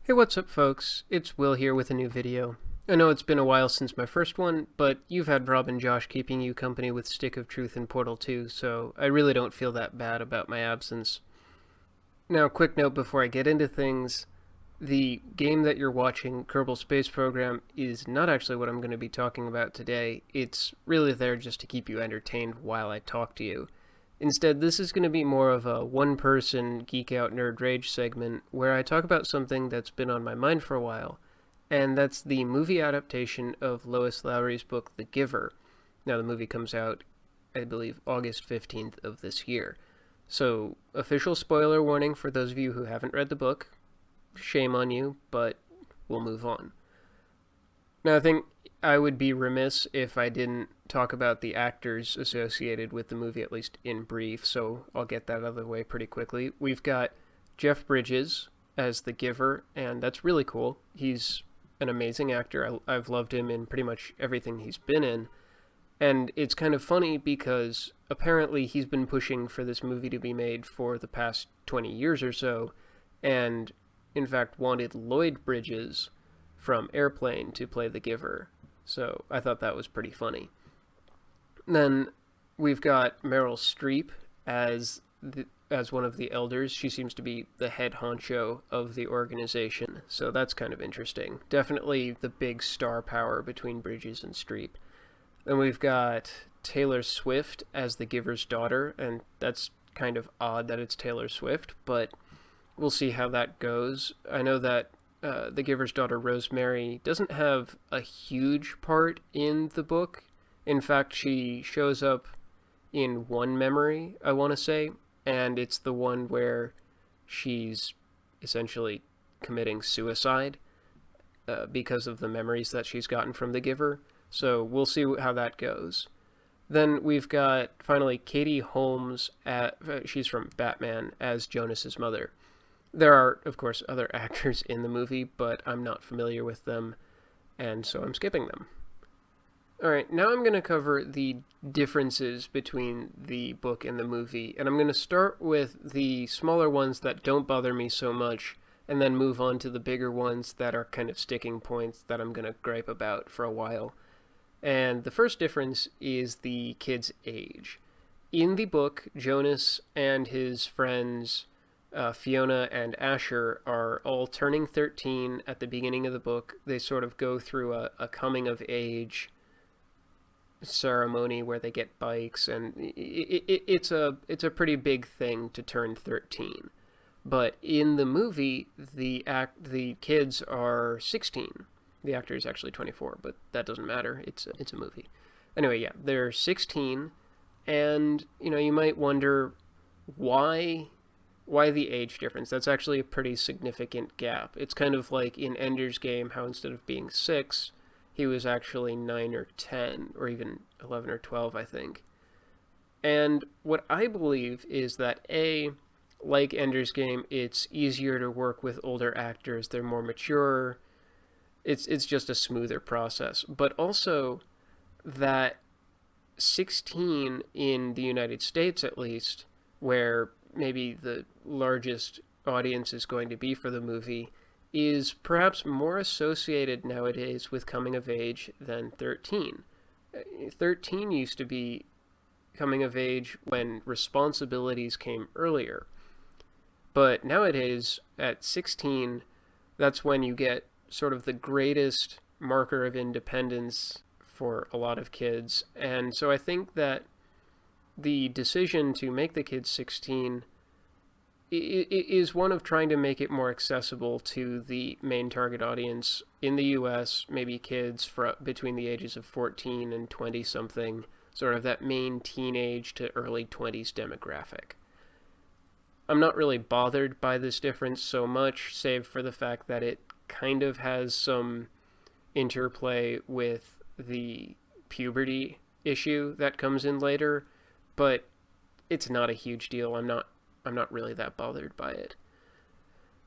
Hey, what's up, folks? It's Will here with a new video. I know it's been a while since my first one, but you've had Rob and Josh keeping you company with Stick of Truth and Portal 2, so I really don't feel that bad about my absence. Now, quick note before I get into things. The game that you're watching, Kerbal Space Program, is not actually what I'm going to be talking about today. It's really there just to keep you entertained while I talk to you. Instead, this is going to be more of a one-person Geek Out Nerd Rage segment where I talk about something that's been on my mind for a while, and that's the movie adaptation of Lois Lowry's book The Giver. Now, the movie comes out, I believe, August 15th of this year. So, official spoiler warning for those of you who haven't read the book. Shame on you, but we'll move on. Now, I think I would be remiss if I didn't talk about the actors associated with the movie, at least in brief, so I'll get that out of the way pretty quickly. We've got Jeff Bridges as the Giver, and that's really cool. He's an amazing actor. I've loved him in pretty much everything he's been in. And it's kind of funny because apparently he's been pushing for this movie to be made for the past 20 years or so, and in fact wanted Lloyd Bridges from Airplane to play the Giver. So I thought that was pretty funny. Then we've got Meryl Streep as one of the elders. She seems to be the head honcho of the organization, so that's kind of interesting. Definitely the big star power between Bridges and Streep. Then we've got Taylor Swift as the Giver's daughter, and that's kind of odd that it's Taylor Swift, but we'll see how that goes. I know that the Giver's daughter, Rosemary, doesn't have a huge part in the book. In fact, she shows up in one memory, I want to say, and it's the one where she's essentially committing suicide because of the memories that she's gotten from the Giver. So we'll see how that goes. Then we've got, finally, Katie Holmes, she's from Batman, as Jonas's mother. There are, of course, other actors in the movie, but I'm not familiar with them, and so I'm skipping them. Alright, now I'm going to cover the differences between the book and the movie, and I'm going to start with the smaller ones that don't bother me so much, and then move on to the bigger ones that are kind of sticking points that I'm going to gripe about for a while. And the first difference is the kid's age. In the book, Jonas and his friends Fiona and Asher are all turning 13 at the beginning of the book. They sort of go through a coming of age ceremony where they get bikes, and it's a pretty big thing to turn 13. But in the movie, the kids are 16. The actor is actually 24, but that doesn't matter. It's a movie. Anyway, yeah, they're 16, and you might wonder why the age difference. That's actually a pretty significant gap. It's kind of like in Ender's Game, how instead of being 6, he was actually 9 or 10, or even 11 or 12, I think. And what I believe is that like Ender's Game, it's easier to work with older actors. They're more mature. It's just a smoother process. But also that 16 in the United States, at least, where maybe the largest audience is going to be for the movie, is perhaps more associated nowadays with coming of age than 13. 13 used to be coming of age when responsibilities came earlier. But nowadays, at 16, that's when you get sort of the greatest marker of independence for a lot of kids. And so I think that the decision to make the kids 16 is one of trying to make it more accessible to the main target audience in the US, maybe kids between the ages of 14 and 20-something, sort of that main teenage to early 20s demographic. I'm not really bothered by this difference so much, save for the fact that it kind of has some interplay with the puberty issue that comes in later, but it's not a huge deal. I'm not really that bothered by it.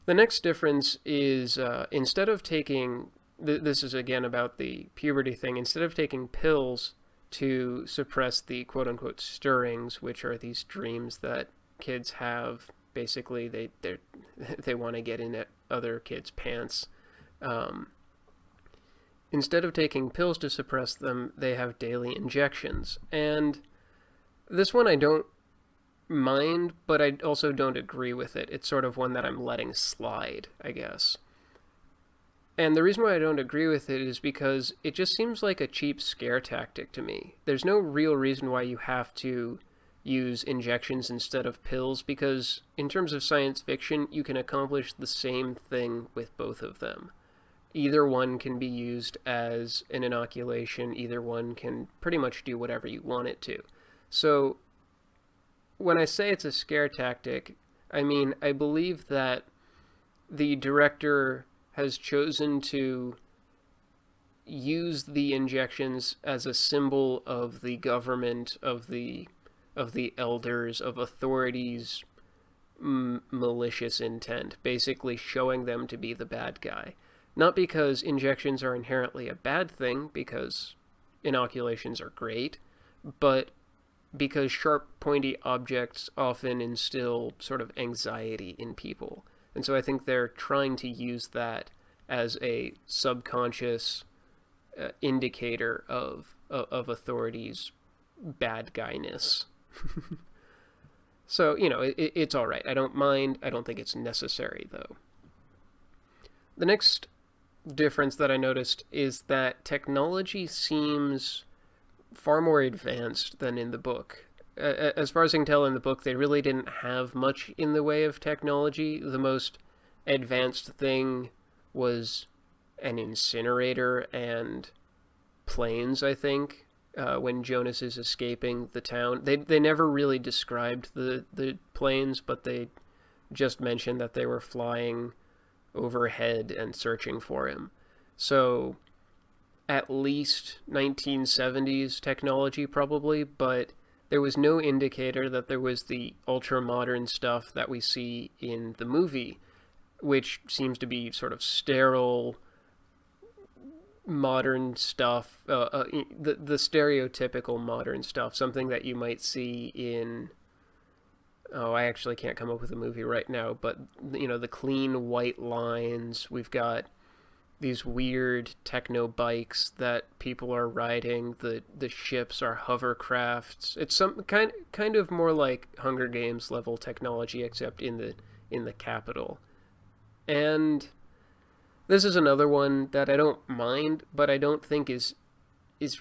The next difference is instead of taking, this is again about the puberty thing, instead of taking pills to suppress the quote-unquote stirrings, which are these dreams that kids have. Basically, they want to get in at other kids' pants. Instead of taking pills to suppress them, they have daily injections. And this one I don't mind, but I also don't agree with it. It's sort of one that I'm letting slide, I guess. And the reason why I don't agree with it is because it just seems like a cheap scare tactic to me. There's no real reason why you have to use injections instead of pills, because in terms of science fiction, you can accomplish the same thing with both of them. Either one can be used as an inoculation, either one can pretty much do whatever you want it to. So when I say it's a scare tactic, I mean, I believe that the director has chosen to use the injections as a symbol of the government, of the elders, of authorities' malicious intent, basically showing them to be the bad guy. Not because injections are inherently a bad thing, because inoculations are great, but because sharp, pointy objects often instill sort of anxiety in people. And so I think they're trying to use that as a subconscious indicator of authorities' bad guyness. So, it's all right. I don't mind. I don't think it's necessary, though. The next difference that I noticed is that technology seems far more advanced than in the book. As far as I can tell, in the book, they really didn't have much in the way of technology. The most advanced thing was an incinerator and planes, I think, when Jonas is escaping the town. They never really described the planes, but they just mentioned that they were flying overhead and searching for him. So at least 1970s technology probably, but there was no indicator that there was the ultra-modern stuff that we see in the movie, which seems to be sort of sterile, modern stuff, the stereotypical modern stuff, something that you might see in... Oh, I actually can't come up with a movie right now, but, the clean white lines. We've got these weird techno bikes that people are riding. The ships are hovercrafts. It's some kind of more like Hunger Games level technology, except in the capital. And this is another one that I don't mind, but I don't think is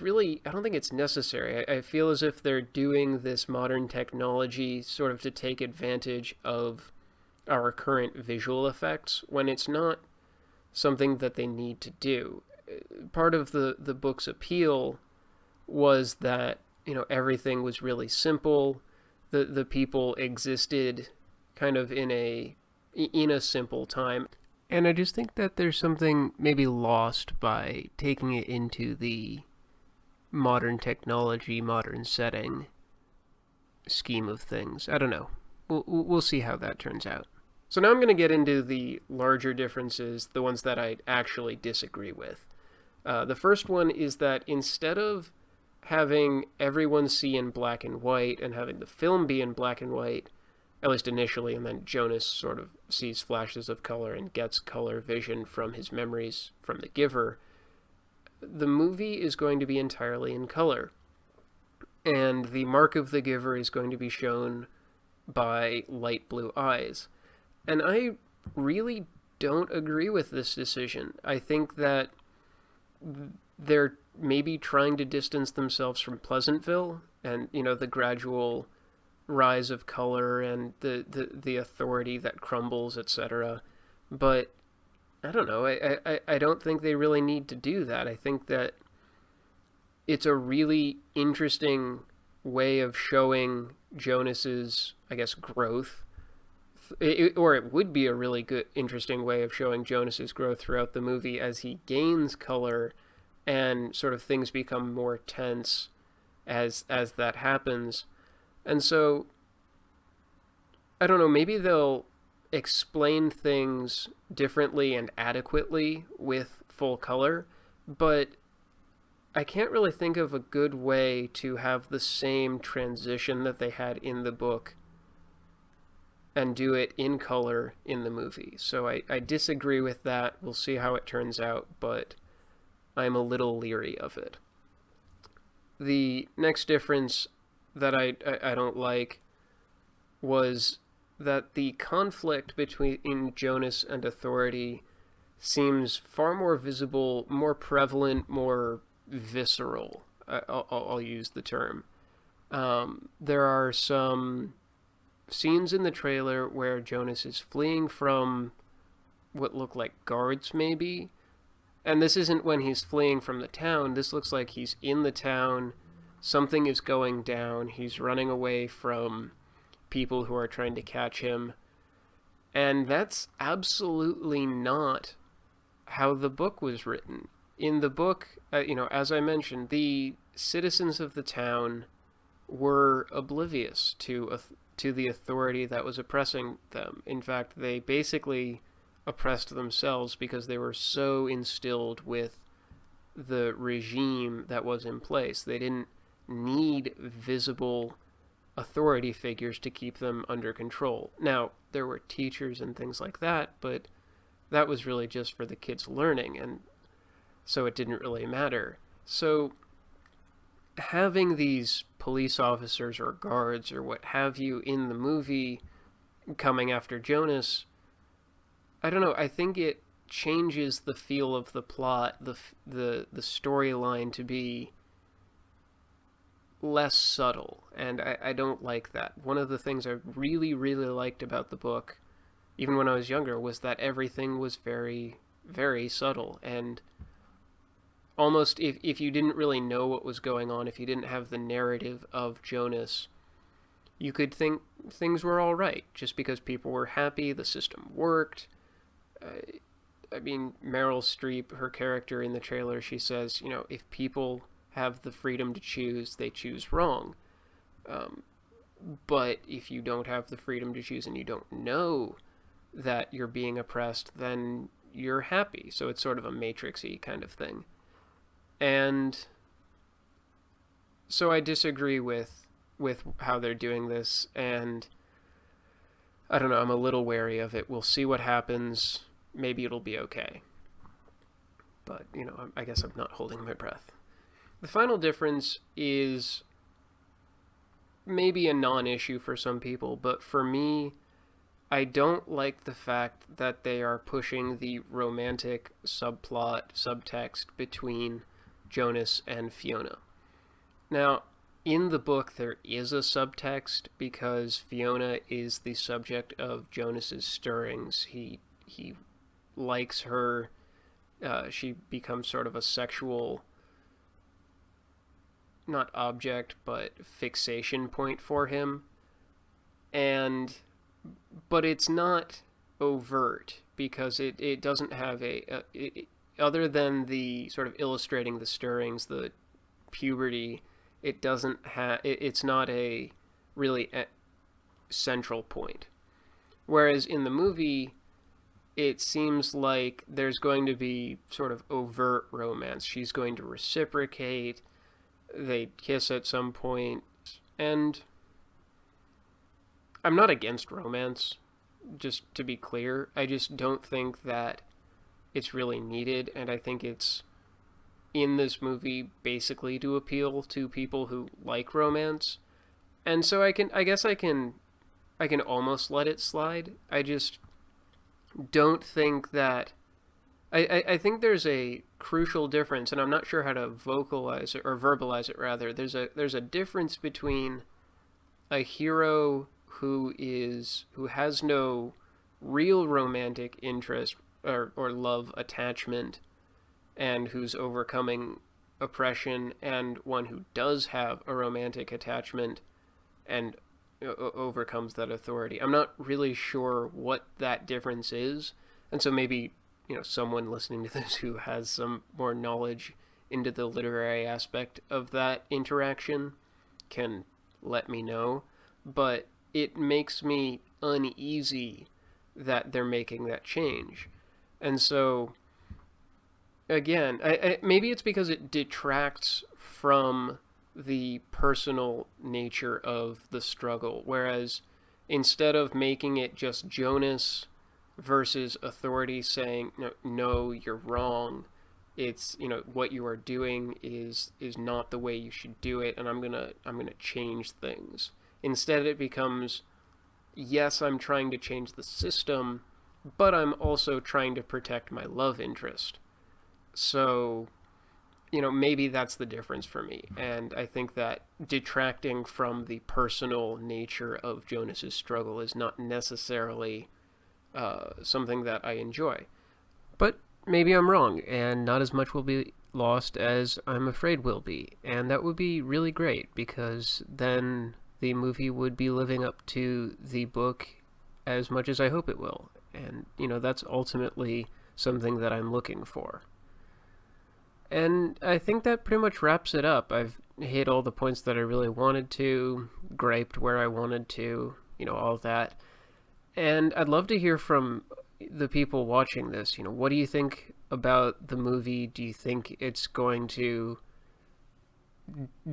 really, I don't think it's necessary. I feel as if they're doing this modern technology sort of to take advantage of our current visual effects when it's not something that they need to do. Part of the book's appeal was that, everything was really simple. The people existed kind of in a simple time. And I just think that there's something maybe lost by taking it into the modern technology, modern setting scheme of things. I don't know. We'll see how that turns out. So now I'm going to get into the larger differences, the ones that I actually disagree with. The first one is that instead of having everyone see in black and white and having the film be in black and white, at least initially, and then Jonas sort of sees flashes of color and gets color vision from his memories from the Giver, the movie is going to be entirely in color. And the mark of the Giver is going to be shown by light blue eyes. And I really don't agree with this decision. I think that they're maybe trying to distance themselves from Pleasantville and, the gradual rise of color and the authority that crumbles, etc. But I don't know. I don't think they really need to do that. I think that it's a really interesting way of showing Jonas's, I guess, growth. It would be a really good, interesting way of showing Jonas's growth throughout the movie as he gains color and sort of things become more tense as that happens. And so, I don't know, maybe they'll explain things differently and adequately with full color, but I can't really think of a good way to have the same transition that they had in the book and do it in color in the movie. So I disagree with that. We'll see how it turns out, but I'm a little leery of it. The next difference that I don't like was that the conflict between Jonas and Authority seems far more visible, more prevalent, more visceral. I'll use the term. There are some scenes in the trailer where Jonas is fleeing from what look like guards, maybe. And this isn't when he's fleeing from the town. This looks like he's in the town. Something is going down. He's running away from people who are trying to catch him. And that's absolutely not how the book was written. In the book, as I mentioned, the citizens of the town were oblivious to the authority that was oppressing them. In fact, they basically oppressed themselves because they were so instilled with the regime that was in place. They didn't need visible authority figures to keep them under control. Now, there were teachers and things like that, but that was really just for the kids learning, and so it didn't really matter. So having these police officers or guards or what have you in the movie coming after Jonas, I don't know, I think it changes the feel of the plot, the storyline to be less subtle, and I don't like that. One of the things I really, really liked about the book, even when I was younger, was that everything was very, very subtle, and almost if you didn't really know what was going on, if you didn't have the narrative of Jonas, you could think things were all right, just because people were happy, the system worked. I mean, Meryl Streep, her character in the trailer, she says, if people have the freedom to choose, they choose wrong. But if you don't have the freedom to choose and you don't know that you're being oppressed, then you're happy. So it's sort of a Matrix-y kind of thing. And so I disagree with how they're doing this, and I don't know, I'm a little wary of it. We'll see what happens. Maybe it'll be okay. But, I guess I'm not holding my breath. The final difference is maybe a non-issue for some people, but for me, I don't like the fact that they are pushing the romantic subtext between Jonas and Fiona. Now, in the book, there is a subtext because Fiona is the subject of Jonas's stirrings. He likes her. She becomes sort of a sexual, not object, but fixation point for him. But it's not overt because it doesn't have other than the sort of illustrating the stirrings, the puberty, it doesn't have, it's not a really central point. Whereas in the movie, it seems like there's going to be sort of overt romance. She's going to reciprocate, they kiss at some point, and I'm not against romance, just to be clear. I just don't think that it's really needed, and I think it's in this movie basically to appeal to people who like romance. And so I guess I can almost let it slide. I just don't think that I think there's a crucial difference, and I'm not sure how to vocalize it or verbalize it rather. There's a difference between a hero who has no real romantic interest or love attachment and who's overcoming oppression, and one who does have a romantic attachment and overcomes that authority. I'm not really sure what that difference is, and so maybe someone listening to this who has some more knowledge into the literary aspect of that interaction can let me know. But it makes me uneasy that they're making that change. And so, again, maybe it's because it detracts from the personal nature of the struggle. Whereas instead of making it just Jonas versus authority saying, no, no, you're wrong. It's, what you are doing is not the way you should do it, and I'm gonna change things. Instead, it becomes, yes, I'm trying to change the system, but I'm also trying to protect my love interest. So, maybe that's the difference for me. And I think that detracting from the personal nature of Jonas's struggle is not necessarily something that I enjoy. But maybe I'm wrong, and not as much will be lost as I'm afraid will be. And that would be really great, because then the movie would be living up to the book as much as I hope it will. And, that's ultimately something that I'm looking for. And I think that pretty much wraps it up. I've hit all the points that I really wanted to, griped where I wanted to, all that. And I'd love to hear from the people watching this. What do you think about the movie? Do you think it's going to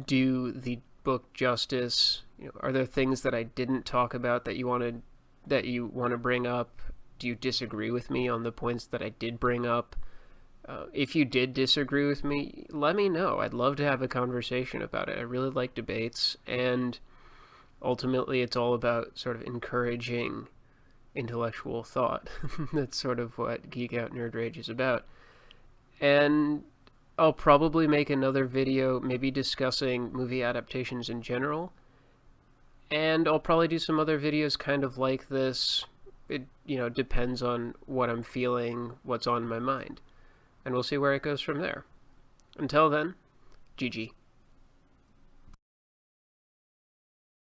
do the book justice? Are there things that I didn't talk about that you want to bring up? Do you disagree with me on the points that I did bring up? If you did disagree with me, let me know. I'd love to have a conversation about it. I really like debates, and ultimately it's all about sort of encouraging intellectual thought. That's sort of what Geek Out Nerd Rage is about. And I'll probably make another video maybe discussing movie adaptations in general, and I'll probably do some other videos kind of like this. It, depends on what I'm feeling, what's on my mind. And we'll see where it goes from there. Until then, GG.